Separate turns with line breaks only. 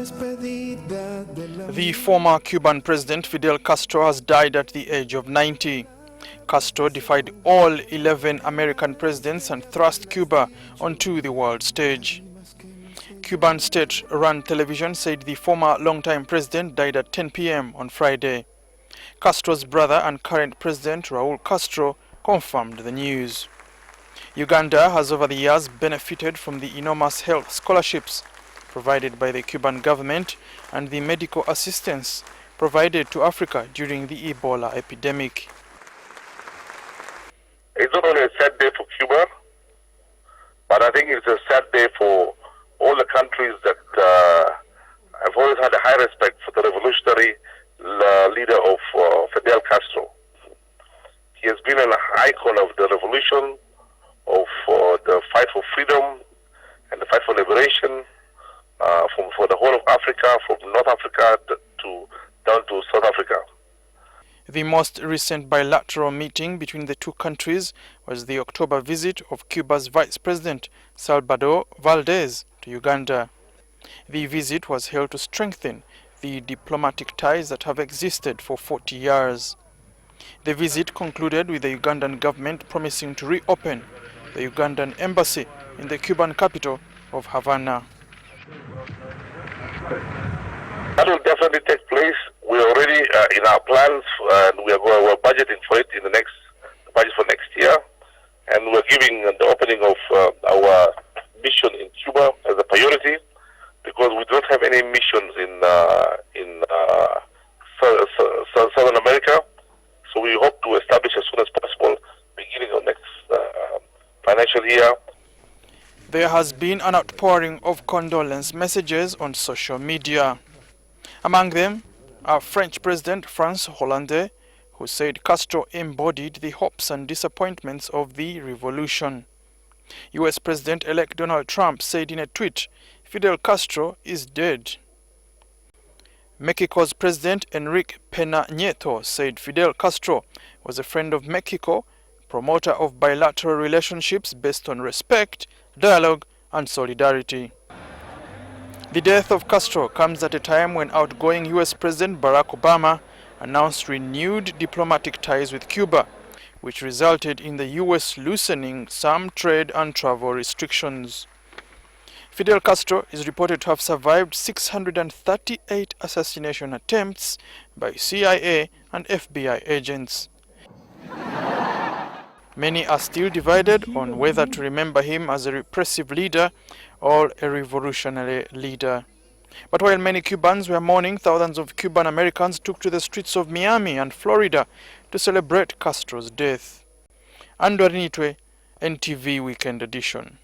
The former Cuban president Fidel Castro has died at the age of 90. Castro defied all 11 American presidents and thrust Cuba onto the world stage. Cuban state-run television said the former longtime president died at 10 p.m. on Friday. Castro's brother and current president Raul Castro confirmed the news. Uganda has over the years benefited from the enormous health scholarships provided by the Cuban government and the medical assistance provided to Africa during the Ebola epidemic.
It's not only a sad day for Cuba, but I think it's a sad day for all the countries that have always had a high respect for the revolutionary leader of Fidel Castro. He has been an icon of the revolution, of the fight for freedom and the fight for liberation for the whole of Africa, from North Africa down to South Africa.
The most recent bilateral meeting between the two countries was the October visit of Cuba's Vice President Salvador Valdez to Uganda. The visit was held to strengthen the diplomatic ties that have existed for 40 years. The visit concluded with the Ugandan government promising to reopen the Ugandan embassy in the Cuban capital of Havana.
That will definitely take place. We're already in our plans, and we're budgeting for it in the budget for next year, and we're giving the opening of our mission in Cuba as a priority, because we don't have any missions in Southern America. So we hope to establish as soon as possible, beginning of next financial year.
There has been an outpouring of condolence messages on social media. Among them are French President François Hollande, who said Castro embodied the hopes and disappointments of the revolution. US President-elect Donald Trump said in a tweet, "Fidel Castro is dead." Mexico's President Enrique Peña Nieto said Fidel Castro was a friend of Mexico, promoter of bilateral relationships based on respect, dialogue, and solidarity. The death of Castro comes at a time when outgoing US President Barack Obama announced renewed diplomatic ties with Cuba, which resulted in the US loosening some trade and travel restrictions. Fidel Castro is reported to have survived 638 assassination attempts by CIA and FBI agents. Many are still divided on whether to remember him as a repressive leader or a revolutionary leader. But while many Cubans were mourning, thousands of Cuban Americans took to the streets of Miami and Florida to celebrate Castro's death. Andrew Nitwe, NTV Weekend Edition.